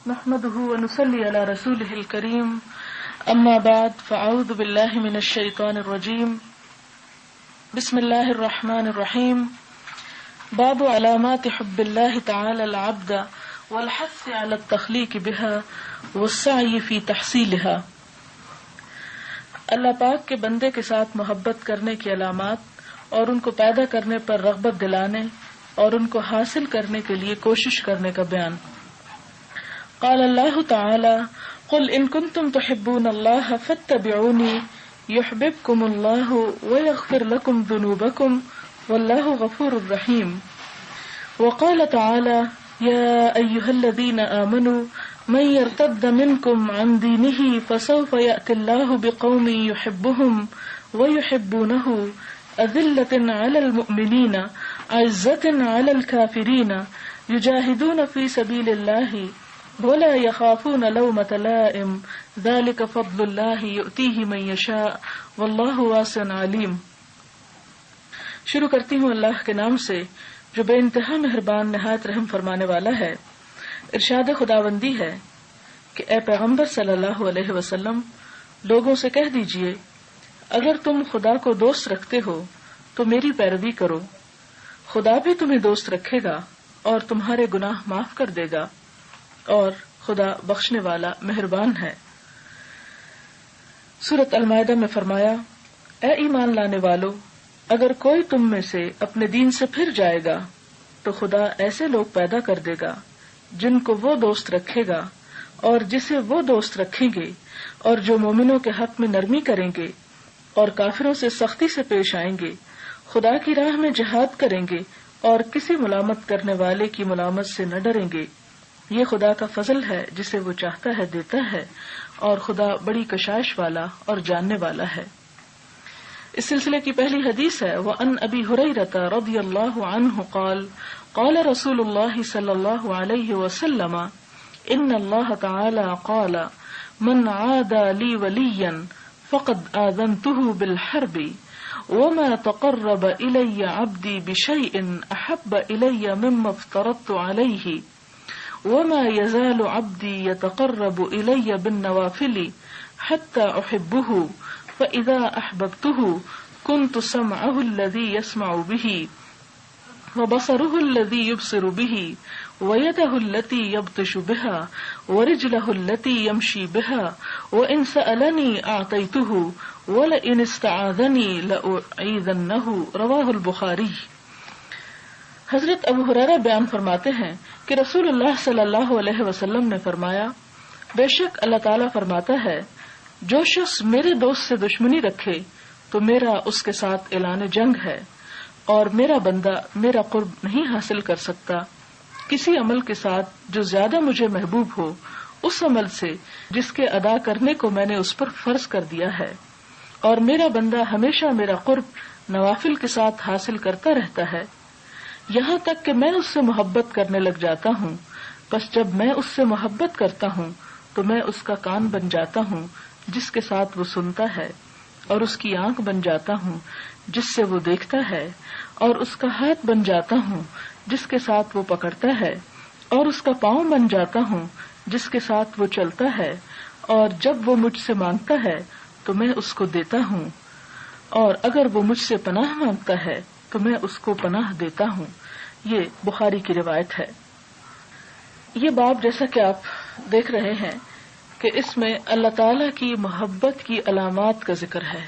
نحمده ونصلي على رسوله الكريم أما بعد فأعوذ بالله من الشيطان الرجيم بسم الله الرحمن الرحيم باب علامات حب الله تعالى العبد والحث على التخليق بها والسعي في تحصيلها۔ اللہ پاک کے بندے کے ساتھ محبت کرنے کی علامات اور ان کو پیدا کرنے پر رغبت دلانے اور ان کو حاصل کرنے کے لیے کوشش کرنے کا بیان۔ قال اللہ تعالی قل ان کنتم تحبون اللہ فاتبعونی یحببکم اللہ ویغفر لکم ذنوبکم واللہ غفور الرحیم۔ وقال تعالی یا ایہا الذین آمنوا من يرتد منكم عن دينه فسوف يأتي الله بقوم يحبهم ويحبونه أذلة على المؤمنين عزة على الكافرين يجاهدون في سبيل الله ولا يخافون لومة لائم ذلك فضل الله يؤتيه من يشاء والله واسع عليم۔ شروع کرتی ہوں اللہ کے نام سے جو بے انتہا مہربان نہایت رحم فرمانے والا ہے۔ ارشاد خداوندی ہے کہ اے پیغمبر صلی اللہ علیہ وسلم لوگوں سے کہہ دیجئے اگر تم خدا کو دوست رکھتے ہو تو میری پیروی کرو، خدا بھی تمہیں دوست رکھے گا اور تمہارے گناہ معاف کر دے گا اور خدا بخشنے والا مہربان ہے۔ سورۃ المائدہ میں فرمایا اے ایمان لانے والو اگر کوئی تم میں سے اپنے دین سے پھر جائے گا تو خدا ایسے لوگ پیدا کر دے گا جن کو وہ دوست رکھے گا اور جسے وہ دوست رکھیں گے اور جو مومنوں کے حق میں نرمی کریں گے اور کافروں سے سختی سے پیش آئیں گے، خدا کی راہ میں جہاد کریں گے اور کسی ملامت کرنے والے کی ملامت سے نہ ڈریں گے۔ یہ خدا کا فضل ہے جسے وہ چاہتا ہے دیتا ہے اور خدا بڑی کشائش والا اور جاننے والا ہے۔ اس سلسلے کی پہلی حدیث ہے وَأَنْ أَبِي هُرَيْرَةَ رَضِيَ اللَّهُ عَنْهُ قال قال رسول الله صلی اللہ علیہ وسلم ان اللہ تعالی قال من عادى لي وليا فقد آذنته بالحرب وما تقرب إلي عبدي بشيء أحب إلي مما افترضت عليه وما يزال عبدي يتقرب إلي بالنوافل حتى أحبه فإذا أحببته كنت سمعه الذي يسمع به وبصره الذي يبصر به ويده التي يبطش بها ورجله التي يمشي بها وإن سألني أعطيته ولئن استعاذني لأعيذنه رواه البخاری۔ حضرت ابو ہریرہ بیان فرماتے ہیں کہ رسول اللہ صلی اللہ علیہ وسلم نے فرمایا بے شک اللہ تعالیٰ فرماتا ہے جو شخص میرے دوست سے دشمنی رکھے تو میرا اس کے ساتھ اعلان جنگ ہے اور میرا بندہ میرا قرب نہیں حاصل کر سکتا کسی عمل کے ساتھ جو زیادہ مجھے محبوب ہو اس عمل سے جس کے ادا کرنے کو میں نے اس پر فرض کر دیا ہے، اور میرا بندہ ہمیشہ میرا قرب نوافل کے ساتھ حاصل کرتا رہتا ہے یہاں تک کہ میں اس سے محبت کرنے لگ جاتا ہوں، بس جب میں اس سے محبت کرتا ہوں تو میں اس کا کان بن جاتا ہوں جس کے ساتھ وہ سنتا ہے، اور اس کی آنکھ بن جاتا ہوں جس سے وہ دیکھتا ہے، اور اس کا ہاتھ بن جاتا ہوں جس کے ساتھ وہ پکڑتا ہے، اور اس کا پاؤں بن جاتا ہوں جس کے ساتھ وہ چلتا ہے، اور جب وہ مجھ سے مانگتا ہے تو میں اس کو دیتا ہوں، اور اگر وہ مجھ سے پناہ مانگتا ہے تو میں اس کو پناہ دیتا ہوں۔ یہ بخاری کی روایت ہے۔ یہ باب جیسا کہ آپ دیکھ رہے ہیں کہ اس میں اللہ تعالی کی محبت کی علامات کا ذکر ہے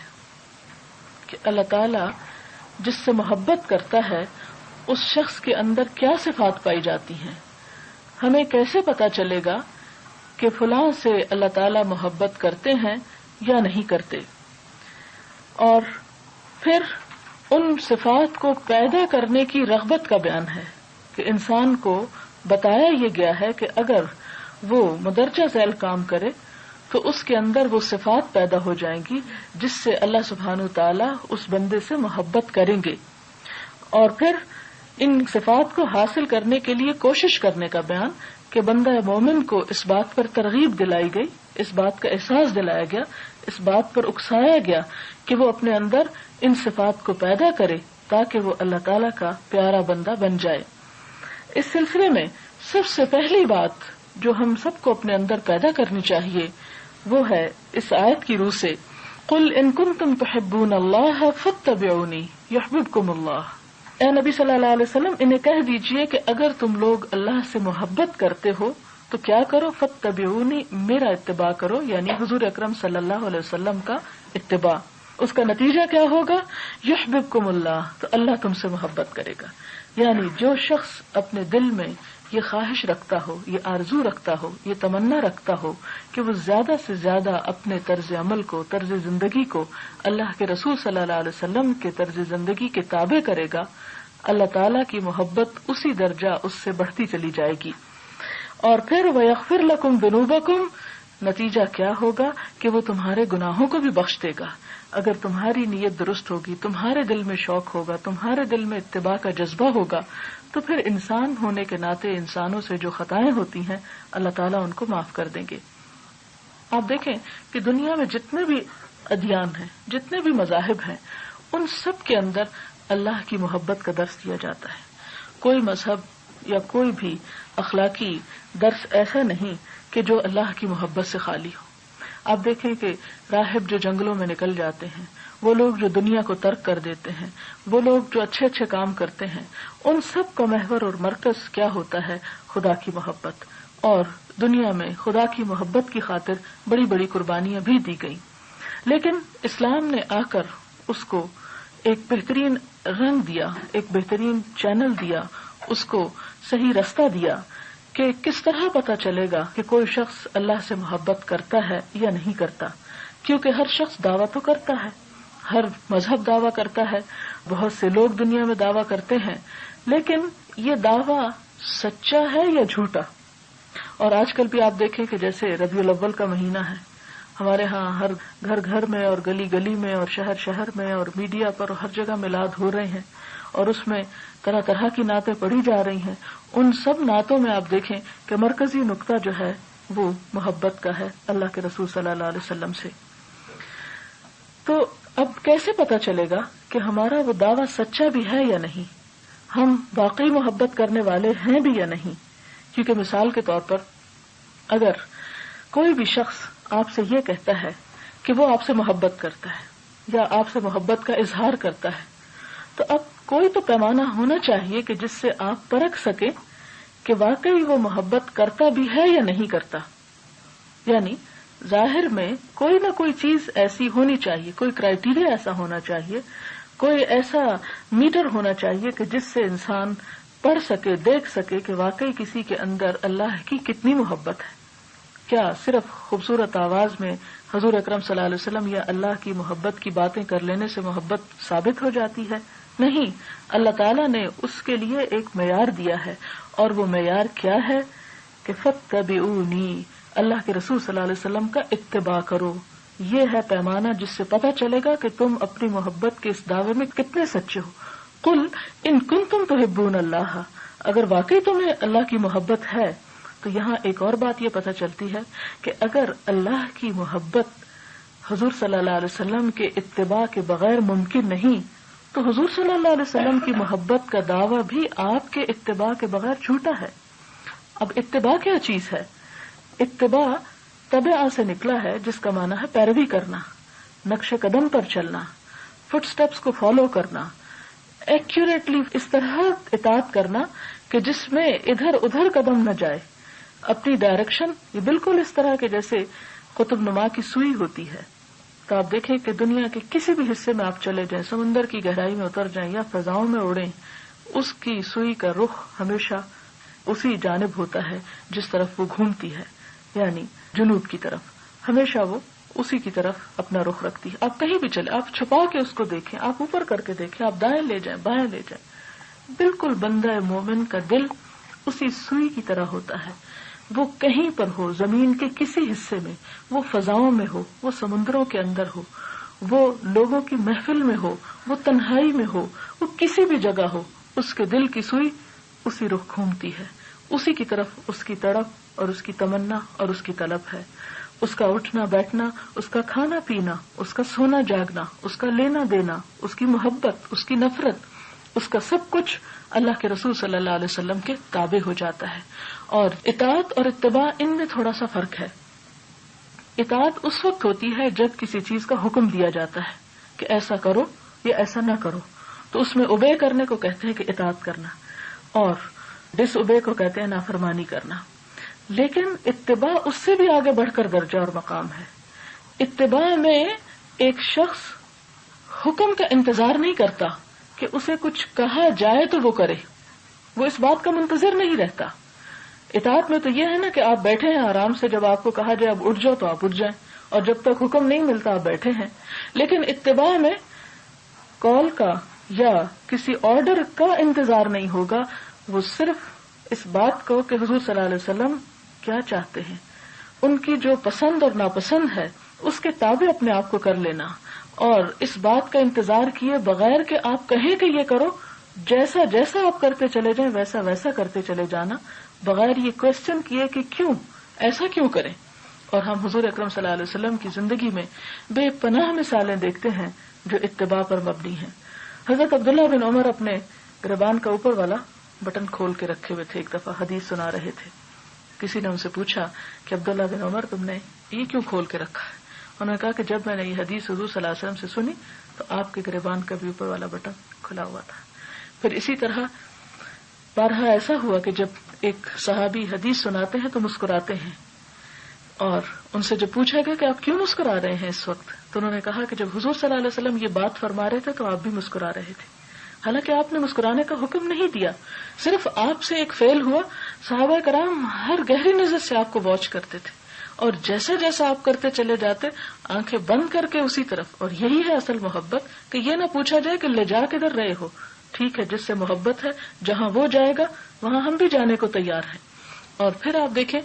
کہ اللہ تعالی جس سے محبت کرتا ہے اس شخص کے اندر کیا صفات پائی جاتی ہیں، ہمیں کیسے پتا چلے گا کہ فلاں سے اللہ تعالی محبت کرتے ہیں یا نہیں کرتے، اور پھر ان صفات کو پیدا کرنے کی رغبت کا بیان ہے کہ انسان کو بتایا یہ گیا ہے کہ اگر وہ مدرجہ ذیل کام کرے تو اس کے اندر وہ صفات پیدا ہو جائیں گی جس سے اللہ سبحانہ تعالیٰ اس بندے سے محبت کریں گے، اور پھر ان صفات کو حاصل کرنے کے لیے کوشش کرنے کا بیان کہ بندہ مومن کو اس بات پر ترغیب دلائی گئی، اس بات کا احساس دلایا گیا، اس بات پر اکسایا گیا کہ وہ اپنے اندر ان صفات کو پیدا کرے تاکہ وہ اللہ تعالیٰ کا پیارا بندہ بن جائے۔ اس سلسلے میں سب سے پہلی بات جو ہم سب کو اپنے اندر پیدا کرنی چاہیے وہ ہے اس آیت کی روح سے قل ان کنتم تحبون اللہ فاتبعونی یحببکم اللہ. اے نبی صلی اللہ علیہ وسلم انہیں کہہ دیجئے کہ اگر تم لوگ اللہ سے محبت کرتے ہو تو کیا کرو، فاتبعونی میرا اتباع کرو، یعنی حضور اکرم صلی اللہ علیہ وسلم کا اتباع. اس کا نتیجہ کیا ہوگا؟ یحببکم اللہ، تو اللہ تم سے محبت کرے گا. یعنی جو شخص اپنے دل میں یہ خواہش رکھتا ہو، یہ آرزو رکھتا ہو، یہ تمنا رکھتا ہو کہ وہ زیادہ سے زیادہ اپنے طرز عمل کو، طرز زندگی کو اللہ کے رسول صلی اللہ علیہ وسلم کے طرز زندگی کے تابع کرے گا، اللہ تعالیٰ کی محبت اسی درجہ اس سے بڑھتی چلی جائے گی. اور پھر وَيَغْفِرْ لَكُمْ ذُنُوبَكُمْ، نتیجہ کیا ہوگا کہ وہ تمہارے گناہوں کو بھی بخش دے گا. اگر تمہاری نیت درست ہوگی، تمہارے دل میں شوق ہوگا، تمہارے دل میں اتباع کا جذبہ ہوگا، تو پھر انسان ہونے کے ناطے انسانوں سے جو خطائیں ہوتی ہیں اللہ تعالیٰ ان کو معاف کر دیں گے. آپ دیکھیں کہ دنیا میں جتنے بھی ادیان ہیں، جتنے بھی مذاہب ہیں، ان سب کے اندر اللہ کی محبت کا درس دیا جاتا ہے. کوئی مذہب یا کوئی بھی اخلاقی درس ایسا نہیں کہ جو اللہ کی محبت سے خالی ہو. آپ دیکھیں کہ راہب جو جنگلوں میں نکل جاتے ہیں، وہ لوگ جو دنیا کو ترک کر دیتے ہیں، وہ لوگ جو اچھے اچھے کام کرتے ہیں، ان سب کا محور اور مرکز کیا ہوتا ہے؟ خدا کی محبت. اور دنیا میں خدا کی محبت کی خاطر بڑی بڑی قربانیاں بھی دی گئی. لیکن اسلام نے آ کر اس کو ایک بہترین رنگ دیا، ایک بہترین چینل دیا، اس کو صحیح رستہ دیا کہ کس طرح پتا چلے گا کہ کوئی شخص اللہ سے محبت کرتا ہے یا نہیں کرتا. کیونکہ ہر شخص دعویٰ تو کرتا ہے، ہر مذہب دعویٰ کرتا ہے، بہت سے لوگ دنیا میں دعویٰ کرتے ہیں، لیکن یہ دعویٰ سچا ہے یا جھوٹا؟ اور آج کل بھی آپ دیکھیں کہ جیسے ربیع الاول کا مہینہ ہے، ہمارے ہاں ہر گھر گھر میں اور گلی گلی میں اور شہر شہر میں اور میڈیا پر ہر جگہ میلاد ہو رہے ہیں، اور اس میں طرح طرح کی نعتیں پڑھی جا رہی ہیں. ان سب نعتوں میں آپ دیکھیں کہ مرکزی نقطہ جو ہے وہ محبت کا ہے اللہ کے رسول صلی اللہ علیہ وسلم سے. تو اب کیسے پتا چلے گا کہ ہمارا وہ دعویٰ سچا بھی ہے یا نہیں، ہم واقعی محبت کرنے والے ہیں بھی یا نہیں؟ کیونکہ مثال کے طور پر اگر کوئی بھی شخص آپ سے یہ کہتا ہے کہ وہ آپ سے محبت کرتا ہے یا آپ سے محبت کا اظہار کرتا ہے، تو اب کوئی تو پیمانہ ہونا چاہیے کہ جس سے آپ پرکھ سکیں کہ واقعی وہ محبت کرتا بھی ہے یا نہیں کرتا. یعنی ظاہر میں کوئی نہ کوئی چیز ایسی ہونی چاہیے، کوئی کرائیٹیریا ایسا ہونا چاہیے، کوئی ایسا میٹر ہونا چاہیے کہ جس سے انسان پڑھ سکے، دیکھ سکے کہ واقعی کسی کے اندر اللہ کی کتنی محبت ہے. کیا صرف خوبصورت آواز میں حضور اکرم صلی اللہ علیہ وسلم یا اللہ کی محبت کی باتیں کر لینے سے محبت ثابت ہو جاتی ہے؟ نہیں، اللہ تعالیٰ نے اس کے لیے ایک معیار دیا ہے، اور وہ معیار کیا ہے کہ فاتبعونی، اللہ کے رسول صلی اللہ علیہ وسلم کا اتباع کرو. یہ ہے پیمانہ جس سے پتہ چلے گا کہ تم اپنی محبت کے اس دعوے میں کتنے سچے ہو. قل ان کنتم تحبون اللہ، اگر واقعی تمہیں اللہ کی محبت ہے تو یہاں ایک اور بات یہ پتہ چلتی ہے کہ اگر اللہ کی محبت حضور صلی اللہ علیہ وسلم کے اتباع کے بغیر ممکن نہیں تو حضور صلی اللہ علیہ وسلم کی محبت کا دعویٰ بھی آپ کے اتباع کے بغیر جھوٹا ہے. اب اتباع کیا چیز ہے؟ اتباع تبع سے نکلا ہے، جس کا معنی ہے پیروی کرنا، نقش قدم پر چلنا، فٹ سٹیپس کو فالو کرنا، ایکوریٹلی اس طرح اطاعت کرنا کہ جس میں ادھر ادھر قدم نہ جائے. اپنی ڈائریکشن یہ بالکل اس طرح کے جیسے قطب نما کی سوئی ہوتی ہے. تو آپ دیکھیں کہ دنیا کے کسی بھی حصے میں آپ چلے جائیں، سمندر کی گہرائی میں اتر جائیں یا فضاؤں میں اڑیں، اس کی سوئی کا رخ ہمیشہ اسی جانب ہوتا ہے جس طرف وہ گھومتی ہے، یعنی جنوب کی طرف. ہمیشہ وہ اسی کی طرف اپنا رخ رکھتی ہے. آپ کہیں بھی چلے، آپ چھپا کے اس کو دیکھیں، آپ اوپر کر کے دیکھیں، آپ دائیں لے جائیں بائیں لے جائیں، بالکل بندہ مومن کا دل اسی سوئی کی طرح ہوتا ہے. وہ کہیں پر ہو، زمین کے کسی حصے میں، وہ فضاؤں میں ہو، وہ سمندروں کے اندر ہو، وہ لوگوں کی محفل میں ہو، وہ تنہائی میں ہو، وہ کسی بھی جگہ ہو، اس کے دل کی سوئی اسی رخ گھومتی ہے، اسی کی طرف اس کی تڑپ اور اس کی تمنا اور اس کی طلب ہے. اس کا اٹھنا بیٹھنا، اس کا کھانا پینا، اس کا سونا جاگنا، اس کا لینا دینا، اس کی محبت، اس کی نفرت، اس کا سب کچھ اللہ کے رسول صلی اللہ علیہ وسلم کے تابع ہو جاتا ہے. اور اطاعت اور اتباع ان میں تھوڑا سا فرق ہے. اطاعت اس وقت ہوتی ہے جب کسی چیز کا حکم دیا جاتا ہے کہ ایسا کرو یا ایسا نہ کرو، تو اس میں اوبے کرنے کو کہتے ہیں کہ اطاعت کرنا، اور ڈس اوبے کو کہتے ہیں نافرمانی کرنا. لیکن اتباع اس سے بھی آگے بڑھ کر درجہ اور مقام ہے. اتباع میں ایک شخص حکم کا انتظار نہیں کرتا کہ اسے کچھ کہا جائے تو وہ کرے، وہ اس بات کا منتظر نہیں رہتا. اطاعت میں تو یہ ہے نا کہ آپ بیٹھے ہیں آرام سے، جب آپ کو کہا جائے اب اٹھ جاؤ تو آپ اٹھ جائیں، اور جب تک حکم نہیں ملتا آپ بیٹھے ہیں. لیکن اتباع میں کال کا یا کسی آرڈر کا انتظار نہیں ہوگا، وہ صرف اس بات کو کہ حضور صلی اللہ علیہ وسلم کیا چاہتے ہیں، ان کی جو پسند اور ناپسند ہے اس کے تابع اپنے آپ کو کر لینا، اور اس بات کا انتظار کیے بغیر کہ آپ کہیں کہ یہ کرو، جیسا جیسا آپ کرتے چلے جائیں ویسا ویسا کرتے چلے جانا، بغیر یہ کوشچن کیے کہ کیوں ایسا کیوں کریں. اور ہم حضور اکرم صلی اللہ علیہ وسلم کی زندگی میں بے پناہ مثالیں دیکھتے ہیں جو اتباع پر مبنی ہیں. حضرت عبداللہ بن عمر اپنے گریبان کا اوپر والا بٹن کھول کے رکھے ہوئے تھے، ایک دفعہ حدیث سنا رہے تھے. کسی نے ان سے پوچھا کہ عبداللہ بن عمر تم نے یہ کیوں کھول کے رکھا ہے؟ انہوں نے کہا کہ جب میں نے یہ حدیث حضور صلی اللہ علیہ وسلم سے سنی تو آپ کے گریبان کا بھی اوپر والا بٹن کھلا ہوا تھا. پھر اسی طرح بارہا ایسا ہوا کہ جب ایک صحابی حدیث سناتے ہیں تو مسکراتے ہیں، اور ان سے جب پوچھا گیا کہ آپ کیوں مسکرا رہے ہیں اس وقت، تو انہوں نے کہا کہ جب حضور صلی اللہ علیہ وسلم یہ بات فرما رہے تھے تو آپ بھی مسکرا رہے تھے. حالانکہ آپ نے مسکرانے کا حکم نہیں دیا، صرف آپ سے ایک فعل ہوا. صحابہ کرام ہر گہری نظر سے آپ کو واچ کرتے تھے، اور جیسا جیسا آپ کرتے چلے جاتے آنکھیں بند کر کے اسی طرف. اور یہی ہے اصل محبت، کہ یہ نہ پوچھا جائے کہ لے جا کدھر رہے ہو. ٹھیک ہے، جس سے محبت ہے جہاں وہ جائے گا وہاں ہم بھی جانے کو تیار ہیں. اور پھر آپ دیکھیں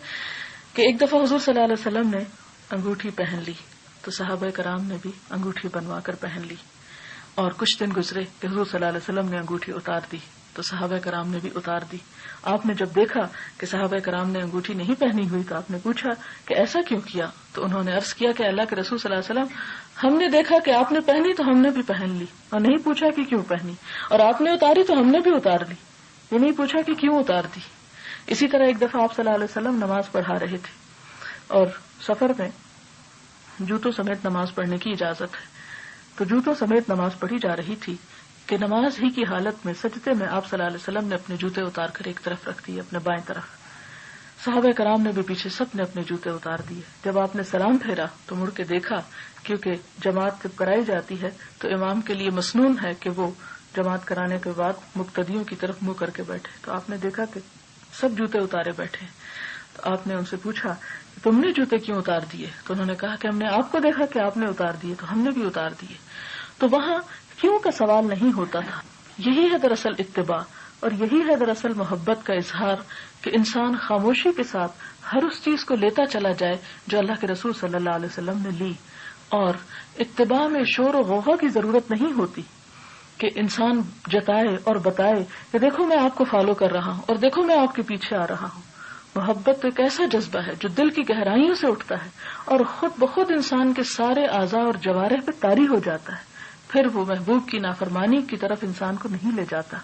کہ ایک دفعہ حضور صلی اللہ علیہ وسلم نے انگوٹھی پہن لی تو صحابہ کرام نے بھی انگوٹھی بنوا کر پہن لی. اور کچھ دن گزرے کہ حضور صلی اللہ علیہ وسلم نے انگوٹھی اتار دی تو صحابہ کرام نے بھی اتار دی. آپ نے جب دیکھا کہ صحابہ کرام نے انگوٹھی نہیں پہنی ہوئی تو آپ نے پوچھا کہ ایسا کیوں کیا؟ تو انہوں نے عرض کیا کہ اللہ کے رسول صلی اللہ علیہ وسلم، ہم نے دیکھا کہ آپ نے پہنی تو ہم نے بھی پہن لی، اور نہیں پوچھا کہ کیوں پہنی، اور آپ نے اتاری تو ہم نے بھی اتار لی، یہ نہیں پوچھا کہ کیوں اتار دی. اسی طرح ایک دفعہ آپ صلی اللہ علیہ وسلم نماز پڑھا رہے تھے، اور سفر میں جوتوں سمیت نماز پڑھنے کی اجازت ہے، تو جوتوں سمیت نماز پڑھی جا رہی تھی کہ نماز ہی کی حالت میں سجدے میں آپ صلی اللہ علیہ وسلم نے اپنے جوتے اتار کر ایک طرف رکھ دیے، اپنے بائیں طرف. صحابہ کرام نے بھی پیچھے سب نے اپنے جوتے اتار دیے. جب آپ نے سلام پھیرا تو مڑ کے دیکھا، کیونکہ جماعت جب کرائی جاتی ہے تو امام کے لیے مسنون ہے کہ وہ جماعت کرانے کے بعد مقتدیوں کی طرف منہ کر کے بیٹھے. تو آپ نے دیکھا کہ سب جوتے اتارے بیٹھے. تو آپ نے ان سے پوچھا تم نے جوتے کیوں اتار دیے؟ تو انہوں نے کہا کہ ہم نے آپ کو دیکھا کہ آپ نے اتار دیے تو ہم نے بھی اتار دیے. تو وہاں کیوں کا سوال نہیں ہوتا تھا. یہی ہے دراصل اتباع، اور یہی ہے دراصل محبت کا اظہار، کہ انسان خاموشی کے ساتھ ہر اس چیز کو لیتا چلا جائے جو اللہ کے رسول صلی اللہ علیہ وسلم نے لی. اور اتباع میں شور و غوغا کی ضرورت نہیں ہوتی کہ انسان جتائے اور بتائے کہ دیکھو میں آپ کو فالو کر رہا ہوں اور دیکھو میں آپ کے پیچھے آ رہا ہوں. محبت تو ایک ایسا جذبہ ہے جو دل کی گہرائیوں سے اٹھتا ہے اور خود بخود انسان کے سارے اعضاء اور جوارح پہ طاری ہو جاتا ہے. پھر وہ محبوب کی نافرمانی کی طرف انسان کو نہیں لے جاتا.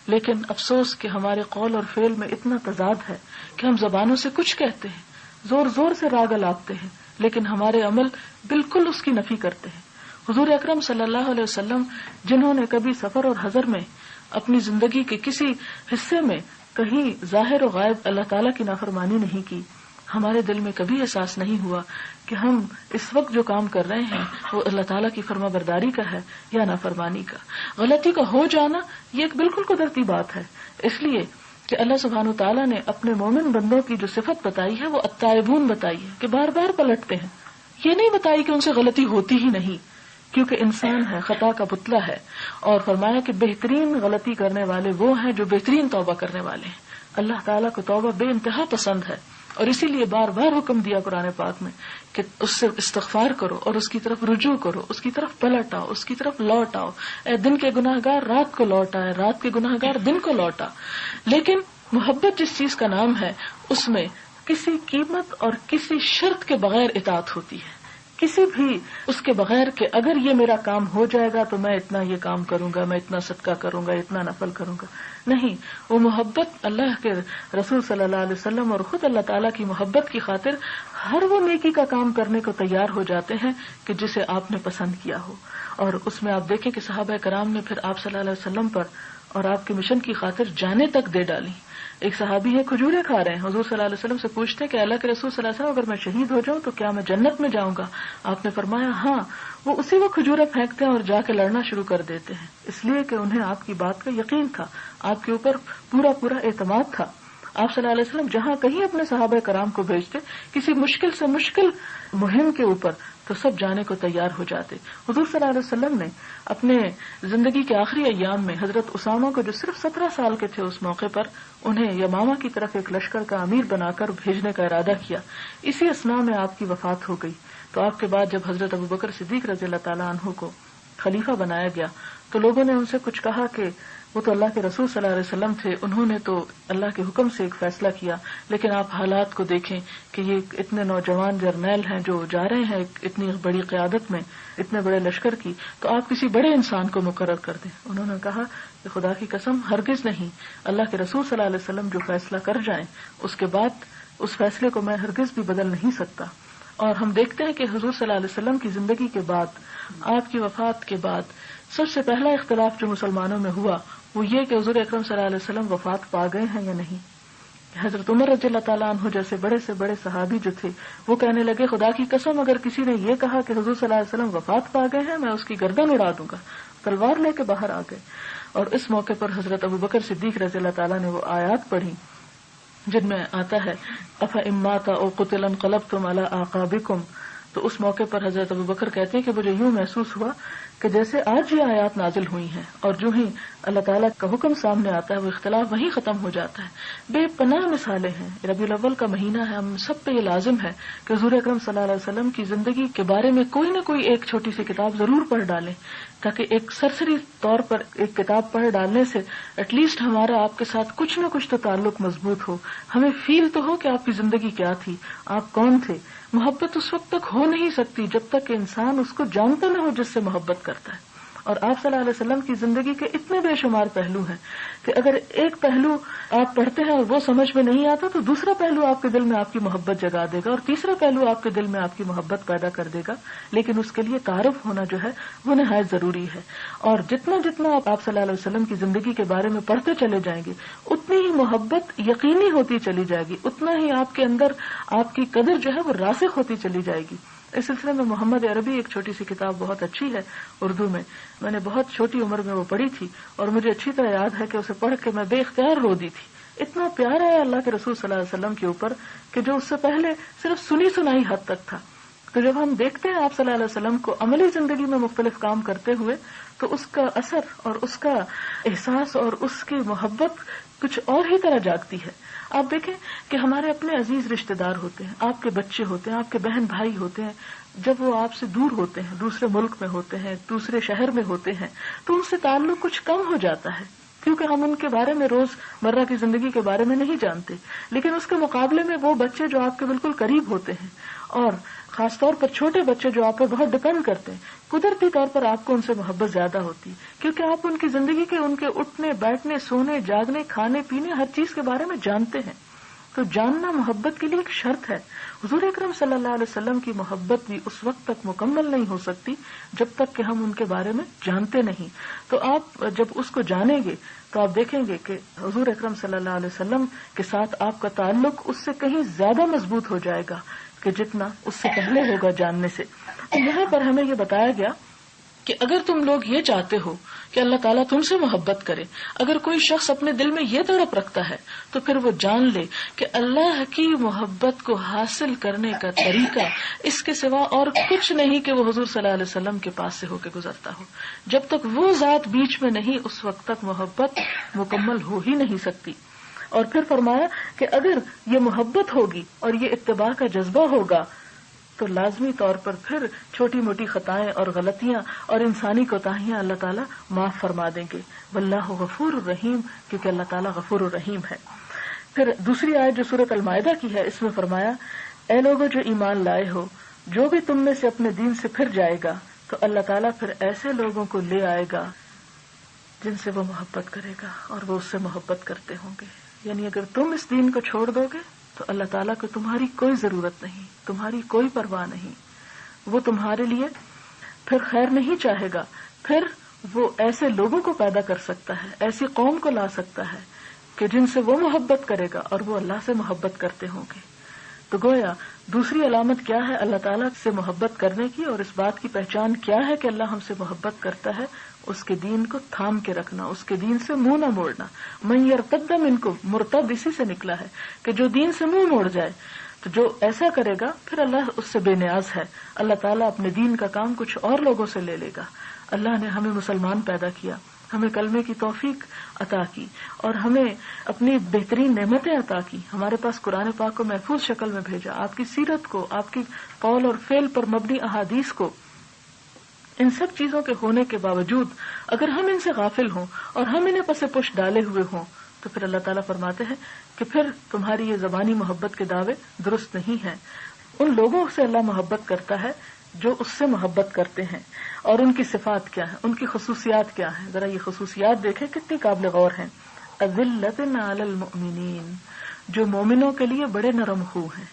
لیکن افسوس کہ ہمارے قول اور فعل میں اتنا تضاد ہے کہ ہم زبانوں سے کچھ کہتے ہیں، زور زور سے راگ الاپتے ہیں، لیکن ہمارے عمل بالکل اس کی نفی کرتے ہیں. حضور اکرم صلی اللہ علیہ وسلم جنہوں نے کبھی سفر اور حضر میں اپنی زندگی کے کسی حصے میں کہیں ظاہر و غائب اللہ تعالیٰ کی نافرمانی نہیں کی، ہمارے دل میں کبھی احساس نہیں ہوا کہ ہم اس وقت جو کام کر رہے ہیں وہ اللہ تعالیٰ کی فرما برداری کا ہے یا نافرمانی کا. غلطی کا ہو جانا یہ ایک بالکل قدرتی بات ہے، اس لیے کہ اللہ سبحانہ وتعالیٰ نے اپنے مومن بندوں کی جو صفت بتائی ہے وہ التائبون بتائی ہے کہ بار بار پلٹتے ہیں. یہ نہیں بتائی کہ ان سے غلطی ہوتی ہی نہیں، کیونکہ انسان ہے، خطا کا پتلا ہے. اور فرمایا کہ بہترین غلطی کرنے والے وہ ہیں جو بہترین توبہ کرنے والے ہیں. اللہ تعالیٰ کو توبہ بے انتہا پسند ہے، اور اسی لیے بار بار حکم دیا قرآن پاک میں کہ اس سے استغفار کرو اور اس کی طرف رجوع کرو، اس کی طرف پلٹ آؤ، اس کی طرف لوٹ آؤ. اے دن کے گناہ گار رات کو لوٹ آئے، رات کے گناہ گار دن کو لوٹا. لیکن محبت جس چیز کا نام ہے اس میں کسی قیمت اور کسی شرط کے بغیر اطاعت ہوتی ہے. کسی بھی اس کے بغیر کہ اگر یہ میرا کام ہو جائے گا تو میں اتنا یہ کام کروں گا، میں اتنا صدقہ کروں گا، اتنا نفل کروں گا. نہیں، وہ محبت اللہ کے رسول صلی اللہ علیہ وسلم اور خود اللہ تعالیٰ کی محبت کی خاطر ہر وہ نیکی کا کام کرنے کو تیار ہو جاتے ہیں کہ جسے آپ نے پسند کیا ہو. اور اس میں آپ دیکھیں کہ صحابہ کرام نے پھر آپ صلی اللہ علیہ وسلم پر اور آپ کے مشن کی خاطر جانیں تک دے ڈالی. ایک صحابی ہے کھجوریں کھا رہے ہیں، حضور صلی اللہ علیہ وسلم سے پوچھتے ہیں کہ اللہ کے رسول صلی اللہ علیہ وسلم اگر میں شہید ہو جاؤں تو کیا میں جنت میں جاؤں گا؟ آپ نے فرمایا ہاں. وہ اسی وہ کھجوریں پھینکتے ہیں اور جا کے لڑنا شروع کر دیتے ہیں، اس لیے کہ انہیں آپ کی بات کا یقین تھا، آپ کے اوپر پورا پورا اعتماد تھا. آپ صلی اللہ علیہ وسلم جہاں کہیں اپنے صحابہ کرام کو بھیجتے کسی مشکل سے مشکل مہم کے اوپر تو سب جانے کو تیار ہو جاتے. حضور صلی اللہ علیہ وسلم نے اپنے زندگی کے آخری ایام میں حضرت اسامہ کو جو صرف 17 سال کے تھے اس موقع پر انہیں یمامہ کی طرف ایک لشکر کا امیر بنا کر بھیجنے کا ارادہ کیا. اسی اثناء میں آپ کی وفات ہو گئی. تو آپ کے بعد جب حضرت ابوبکر صدیق رضی اللہ تعالیٰ عنہ کو خلیفہ بنایا گیا تو لوگوں نے ان سے کچھ کہا کہ وہ تو اللہ کے رسول صلی اللہ علیہ وسلم تھے، انہوں نے تو اللہ کے حکم سے ایک فیصلہ کیا، لیکن آپ حالات کو دیکھیں کہ یہ اتنے نوجوان جرنیل ہیں جو جا رہے ہیں اتنی بڑی قیادت میں، اتنے بڑے لشکر کی، تو آپ کسی بڑے انسان کو مقرر کر دیں. انہوں نے کہا کہ خدا کی قسم ہرگز نہیں، اللہ کے رسول صلی اللہ علیہ وسلم جو فیصلہ کر جائیں اس کے بعد اس فیصلے کو میں ہرگز بھی بدل نہیں سکتا. اور ہم دیکھتے ہیں کہ حضور صلی اللہ علیہ وسلم کی زندگی کے بعد، آپ کی وفات کے بعد سب سے پہلا اختلاف جو مسلمانوں میں ہوا وہ یہ کہ حضور اکرم صلی اللہ علیہ وسلم وفات پا گئے ہیں یا نہیں. حضرت عمر رضی اللہ تعالیٰ عنہ جیسے بڑے سے بڑے صحابی جو تھے وہ کہنے لگے خدا کی قسم اگر کسی نے یہ کہا کہ حضور صلی اللہ علیہ وسلم وفات پا گئے ہیں میں اس کی گردن اڑا دوں گا. تلوار لے کے باہر آ گئے. اور اس موقع پر حضرت ابوبکر صدیق رضی اللہ تعالیٰ نے وہ آیات پڑھی جن میں آتا ہے افإن مات أو قتل انقلبتم على أعقابكم. تو اس موقع پر حضرت ابوبکر کہتے ہیں کہ مجھے یوں محسوس ہوا کہ جیسے آج یہ آیات نازل ہوئی ہیں اور جو ہی اللہ تعالیٰ کا حکم سامنے آتا ہے وہ اختلاف وہیں ختم ہو جاتا ہے. بے پناہ مثالیں ہیں. ربیع الاول کا مہینہ ہے، ہم سب پہ یہ لازم ہے کہ حضور اکرم صلی اللہ علیہ وسلم کی زندگی کے بارے میں کوئی نہ کوئی ایک چھوٹی سی کتاب ضرور پڑھ ڈالیں، تاکہ ایک سرسری طور پر ایک کتاب پڑھ ڈالنے سے ایٹ لیسٹ ہمارا آپ کے ساتھ کچھ نہ کچھ تو تعلق مضبوط ہو، ہمیں فیل تو ہو کہ آپ کی زندگی کیا تھی، آپ کون تھے. محبت اس وقت تک ہو نہیں سکتی جب تک کہ انسان اس کو جانتا نہ ہو جس سے محبت کرتا ہے. اور آپ صلی اللہ علیہ وسلم کی زندگی کے اتنے بے شمار پہلو ہیں کہ اگر ایک پہلو آپ پڑھتے ہیں اور وہ سمجھ میں نہیں آتا تو دوسرا پہلو آپ کے دل میں آپ کی محبت جگا دے گا اور تیسرا پہلو آپ کے دل میں آپ کی محبت پیدا کر دے گا. لیکن اس کے لیے تعارف ہونا جو ہے وہ نہایت ضروری ہے. اور جتنا جتنا آپ صلی اللہ علیہ وسلم کی زندگی کے بارے میں پڑھتے چلے جائیں گے اتنی ہی محبت یقینی ہوتی چلی جائے گی، اتنا ہی آپ کے اندر آپ کی قدر جو ہے وہ راسخ ہوتی چلی جائے گی. اس سلسلے میں محمد عربی ایک چھوٹی سی کتاب بہت اچھی ہے اردو میں نے بہت چھوٹی عمر میں وہ پڑھی تھی اور مجھے اچھی طرح یاد ہے کہ اسے پڑھ کے میں بے اختیار رو دی تھی. اتنا پیار ہے اللہ کے رسول صلی اللہ علیہ وسلم کے اوپر کہ جو اس سے پہلے صرف سنی سنائی حد تک تھا. تو جب ہم دیکھتے ہیں آپ صلی اللہ علیہ وسلم کو عملی زندگی میں مختلف کام کرتے ہوئے تو اس کا اثر اور اس کا احساس اور اس کی محبت کچھ اور ہی طرح جاگتی ہے. آپ دیکھیں کہ ہمارے اپنے عزیز رشتہ دار ہوتے ہیں، آپ کے بچے ہوتے ہیں، آپ کے بہن بھائی ہوتے ہیں، جب وہ آپ سے دور ہوتے ہیں، دوسرے ملک میں ہوتے ہیں، دوسرے شہر میں ہوتے ہیں تو ان سے تعلق کچھ کم ہو جاتا ہے کیونکہ ہم ان کے بارے میں روز مرہ کی زندگی کے بارے میں نہیں جانتے. لیکن اس کے مقابلے میں وہ بچے جو آپ کے بالکل قریب ہوتے ہیں اور خاص طور پر چھوٹے بچے جو آپ پر بہت ڈپینڈ کرتے ہیں، قدرتی طور پر آپ کو ان سے محبت زیادہ ہوتی ہے کیونکہ آپ ان کی زندگی کے ان کے اٹھنے بیٹھنے سونے جاگنے کھانے پینے ہر چیز کے بارے میں جانتے ہیں. تو جاننا محبت کے لیے ایک شرط ہے. حضور اکرم صلی اللہ علیہ وسلم کی محبت بھی اس وقت تک مکمل نہیں ہو سکتی جب تک کہ ہم ان کے بارے میں جانتے نہیں. تو آپ جب اس کو جانیں گے تو آپ دیکھیں گے کہ حضور اکرم صلی اللہ علیہ وسلم کے ساتھ آپ کا تعلق اس سے کہیں زیادہ مضبوط ہو جائے گا کہ جتنا اس سے پہلے ہوگا جاننے سے. تو یہاں پر ہمیں یہ بتایا گیا کہ اگر تم لوگ یہ چاہتے ہو کہ اللہ تعالیٰ تم سے محبت کرے، اگر کوئی شخص اپنے دل میں یہ تڑپ رکھتا ہے تو پھر وہ جان لے کہ اللہ کی محبت کو حاصل کرنے کا طریقہ اس کے سوا اور کچھ نہیں کہ وہ حضور صلی اللہ علیہ وسلم کے پاس سے ہو کے گزرتا ہو. جب تک وہ ذات بیچ میں نہیں اس وقت تک محبت مکمل ہو ہی نہیں سکتی. اور پھر فرمایا کہ اگر یہ محبت ہوگی اور یہ اتباع کا جذبہ ہوگا تو لازمی طور پر پھر چھوٹی موٹی خطائیں اور غلطیاں اور انسانی کوتاہیاں اللہ تعالیٰ معاف فرما دیں گے. واللہ غفور الرحیم، کیونکہ اللہ تعالیٰ غفور الرحیم ہے. پھر دوسری آیت جو سورۃ المائدہ کی ہے اس میں فرمایا اے لوگو جو ایمان لائے ہو جو بھی تم میں سے اپنے دین سے پھر جائے گا تو اللہ تعالیٰ پھر ایسے لوگوں کو لے آئے گا جن سے وہ محبت کرے گا اور وہ اس سے محبت کرتے ہوں گے. یعنی اگر تم اس دین کو چھوڑ دو گے تو اللہ تعالیٰ کو تمہاری کوئی ضرورت نہیں، تمہاری کوئی پرواہ نہیں. وہ تمہارے لیے پھر خیر نہیں چاہے گا، پھر وہ ایسے لوگوں کو پیدا کر سکتا ہے، ایسی قوم کو لا سکتا ہے کہ جن سے وہ محبت کرے گا اور وہ اللہ سے محبت کرتے ہوں گے. تو گویا دوسری علامت کیا ہے اللہ تعالیٰ سے محبت کرنے کی، اور اس بات کی پہچان کیا ہے کہ اللہ ہم سے محبت کرتا ہے؟ اس کے دین کو تھام کے رکھنا، اس کے دین سے منہ نہ موڑنا. من یرتد منکم، مرتد اسی سے نکلا ہے کہ جو دین سے منہ موڑ جائے. تو جو ایسا کرے گا پھر اللہ اس سے بے نیاز ہے. اللہ تعالیٰ اپنے دین کا کام کچھ اور لوگوں سے لے لے گا. اللہ نے ہمیں مسلمان پیدا کیا، ہمیں کلمے کی توفیق عطا کی اور ہمیں اپنی بہترین نعمتیں عطا کی. ہمارے پاس قرآن پاک کو محفوظ شکل میں بھیجا، آپ کی سیرت کو، آپ کی قول اور فعل پر مبنی احادیث کو. ان سب چیزوں کے ہونے کے باوجود اگر ہم ان سے غافل ہوں اور ہم انہیں پس پش ڈالے ہوئے ہوں تو پھر اللہ تعالیٰ فرماتے ہیں کہ پھر تمہاری یہ زبانی محبت کے دعوے درست نہیں ہیں. ان لوگوں سے اللہ محبت کرتا ہے جو اس سے محبت کرتے ہیں. اور ان کی صفات کیا ہیں، ان کی خصوصیات کیا ہیں؟ ذرا یہ خصوصیات دیکھیں کتنی قابل غور ہیں. اذلۃ علی المؤمنین، جو مومنوں کے لیے بڑے نرم خو ہیں.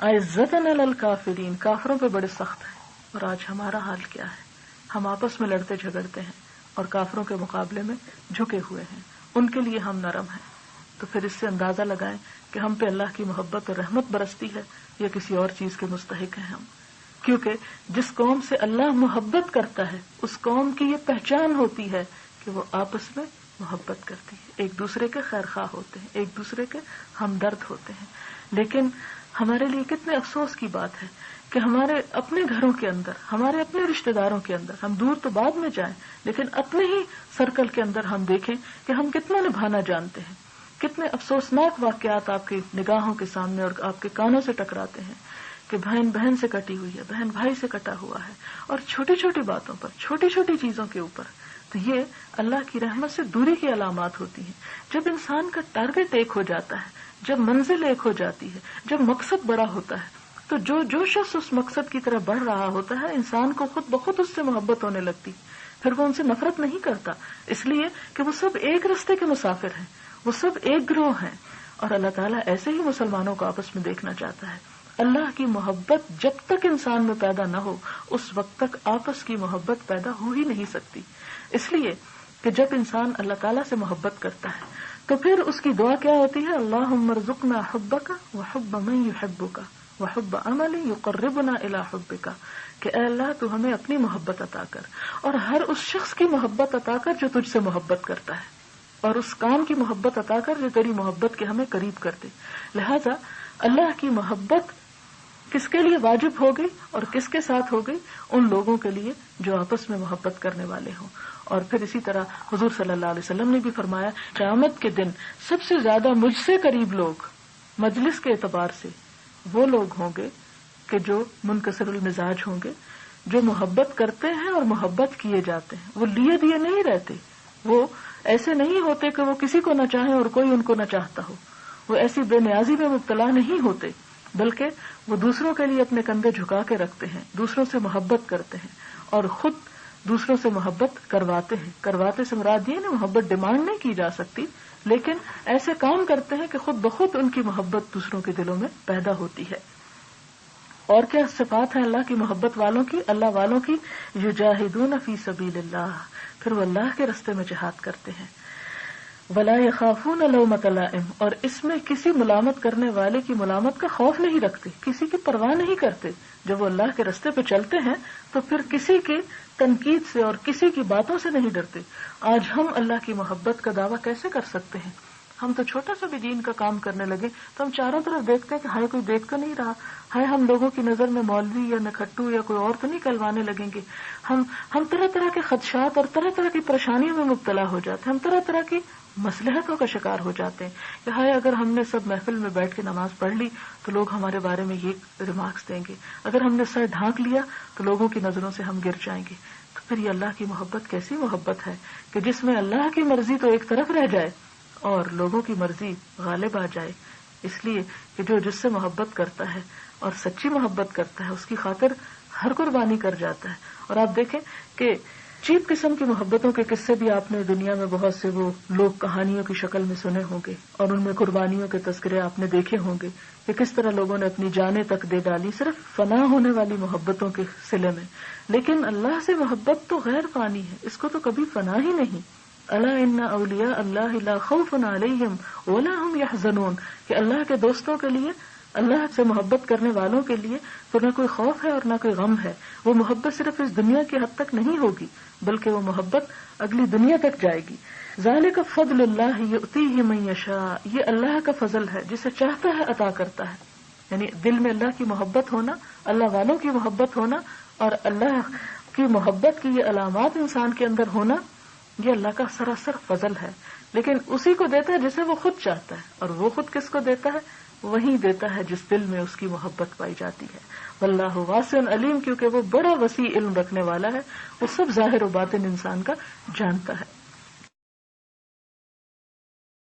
عزۃ علی الکافرین، کافروں پہ بڑے سخت ہیں. اور آج ہمارا حال کیا ہے؟ ہم آپس میں لڑتے جھگڑتے ہیں اور کافروں کے مقابلے میں جھکے ہوئے ہیں. ان کے لیے ہم نرم ہیں. تو پھر اس سے اندازہ لگائیں کہ ہم پہ اللہ کی محبت اور رحمت برستی ہے یا کسی اور چیز کے مستحق ہیں ہم. کیونکہ جس قوم سے اللہ محبت کرتا ہے اس قوم کی یہ پہچان ہوتی ہے کہ وہ آپس میں محبت کرتی ہے، ایک دوسرے کے خیر خواہ ہوتے ہیں، ایک دوسرے کے ہمدرد ہوتے ہیں. لیکن ہمارے لیے کتنے افسوس کی بات ہے کہ ہمارے اپنے گھروں کے اندر، ہمارے اپنے رشتہ داروں کے اندر، ہم دور تو بعد میں جائیں لیکن اپنے ہی سرکل کے اندر ہم دیکھیں کہ ہم کتنا نبھانا جانتے ہیں. کتنے افسوسناک واقعات آپ کی نگاہوں کے سامنے اور آپ کے کانوں سے ٹکراتے ہیں کہ بہن بہن سے کٹی ہوئی ہے، بہن بھائی سے کٹا ہوا ہے، اور چھوٹی چھوٹی باتوں پر، چھوٹی چھوٹی چیزوں کے اوپر. تو یہ اللہ کی رحمت سے دوری کی علامات ہوتی ہیں. جب انسان کا ٹارگٹ ایک ہو جاتا ہے، جب منزل ایک ہو جاتی ہے، جب مقصد بڑا ہوتا ہے تو جو شخص اس مقصد کی طرف بڑھ رہا ہوتا ہے انسان کو خود بخود اس سے محبت ہونے لگتی. پھر وہ ان سے نفرت نہیں کرتا، اس لیے کہ وہ سب ایک رستے کے مسافر ہیں، وہ سب ایک گروہ ہیں. اور اللہ تعالیٰ ایسے ہی مسلمانوں کو آپس میں دیکھنا چاہتا ہے. اللہ کی محبت جب تک انسان میں پیدا نہ ہو اس وقت تک آپس کی محبت پیدا ہو ہی نہیں سکتی. اس لیے کہ جب انسان اللہ تعالیٰ سے محبت کرتا ہے تو پھر اس کی دعا کیا ہوتی ہے؟ اللہم ارزقنا حبک وحب من یحبک وحب عمل یقربنا الی حبک، کہ اے اللہ تو ہمیں اپنی محبت عطا کر اور ہر اس شخص کی محبت عطا کر جو تجھ سے محبت کرتا ہے، اور اس کام کی محبت عطا کر جو تیری محبت کے ہمیں قریب کر دے. لہذا اللہ کی محبت کس کے لیے واجب ہو گئی اور کس کے ساتھ ہو گئی؟ ان لوگوں کے لیے جو آپس میں محبت کرنے والے ہوں. اور پھر اسی طرح حضور صلی اللہ علیہ وسلم نے بھی فرمایا قیامت کے دن سب سے زیادہ مجھ سے قریب لوگ مجلس کے اعتبار سے وہ لوگ ہوں گے کہ جو منکسر المزاج ہوں گے، جو محبت کرتے ہیں اور محبت کیے جاتے ہیں. وہ لیے دیے نہیں رہتے، وہ ایسے نہیں ہوتے کہ وہ کسی کو نہ چاہیں اور کوئی ان کو نہ چاہتا ہو. وہ ایسی بے نیازی میں مبتلا نہیں ہوتے بلکہ وہ دوسروں کے لیے اپنے کندھے جھکا کے رکھتے ہیں، دوسروں سے محبت کرتے ہیں اور خود دوسروں سے محبت کرواتے ہیں. کرواتے سے مراد یہ نہیں، محبت ڈیمانڈ نہیں کی جا سکتی، لیکن ایسے کام کرتے ہیں کہ خود بخود ان کی محبت دوسروں کے دلوں میں پیدا ہوتی ہے. اور کیا صفات ہیں اللہ کی محبت والوں کی، اللہ والوں کی؟ یجاہدون فی سبیل اللہ، پھر وہ اللہ کے رستے میں جہاد کرتے ہیں. ولا یخافون لومۃ لائم، اور اس میں کسی ملامت کرنے والے کی ملامت کا خوف نہیں رکھتے، کسی کی پرواہ نہیں کرتے. جب وہ اللہ کے رستے پہ چلتے ہیں تو پھر کسی کی تنقید سے اور کسی کی باتوں سے نہیں ڈرتے. آج ہم اللہ کی محبت کا دعویٰ کیسے کر سکتے ہیں؟ ہم تو چھوٹا سا بھی دین کا کام کرنے لگے تو ہم چاروں طرف دیکھتے ہیں کہ ہائے کوئی دیکھ تو نہیں رہا، ہائے ہم لوگوں کی نظر میں مولوی یا نکھٹو یا کوئی اور تو نہیں کہلوانے لگیں گے. ہم طرح طرح کے خدشات اور طرح طرح کی پریشانیوں میں مبتلا ہو جاتے ہیں، ہم طرح طرح کی مصلحتوں کا شکار ہو جاتے ہیں کہ ہائے اگر ہم نے سب محفل میں بیٹھ کے نماز پڑھ لی تو لوگ ہمارے بارے میں یہ ریمارکس دیں گے، اگر ہم نے سر ڈھانک لیا تو لوگوں کی نظروں سے ہم گر جائیں گے. تو پھر یہ اللہ کی محبت کیسی محبت ہے کہ جس میں اللہ کی مرضی تو ایک طرف رہ جائے اور لوگوں کی مرضی غالب آ جائے. اس لیے کہ جو جس سے محبت کرتا ہے اور سچی محبت کرتا ہے اس کی خاطر ہر قربانی کر جاتا ہے. اور آپ دیکھیں کہ چیپ قسم کی محبتوں کے قصے بھی آپ نے دنیا میں بہت سے وہ لوگ کہانیوں کی شکل میں سنے ہوں گے، اور ان میں قربانیوں کے تذکرے آپ نے دیکھے ہوں گے کہ کس طرح لوگوں نے اپنی جانیں تک دے ڈالی صرف فنا ہونے والی محبتوں کے صلے میں. لیکن اللہ سے محبت تو غیر فانی ہے، اس کو تو کبھی فنا ہی نہیں. الا ان اولیاء اللہ لا خوف علیہم ولا هم يحزنون، کہ اللہ کے دوستوں کے لیے، اللہ سے محبت کرنے والوں کے لیے تو نہ کوئی خوف ہے اور نہ کوئی غم ہے. وہ محبت صرف اس دنیا کی حد تک نہیں ہوگی بلکہ وہ محبت اگلی دنیا تک جائے گی. ذالک فضل اللہ یؤتیہ من یشاء، یہ اللہ کا فضل ہے، جسے چاہتا ہے عطا کرتا ہے. یعنی دل میں اللہ کی محبت ہونا، اللہ والوں کی محبت ہونا اور اللہ کی محبت کی یہ علامات انسان کے اندر ہونا، یہ اللہ کا سراسر فضل ہے. لیکن اسی کو دیتا ہے جسے وہ خود چاہتا ہے، اور وہ خود کس کو دیتا ہے؟ وہی دیتا ہے جس دل میں اس کی محبت پائی جاتی ہے. واللہ واسع علیم، کیونکہ وہ بڑا وسیع علم رکھنے والا ہے، وہ سب ظاہر و باطن انسان کا جانتا ہے.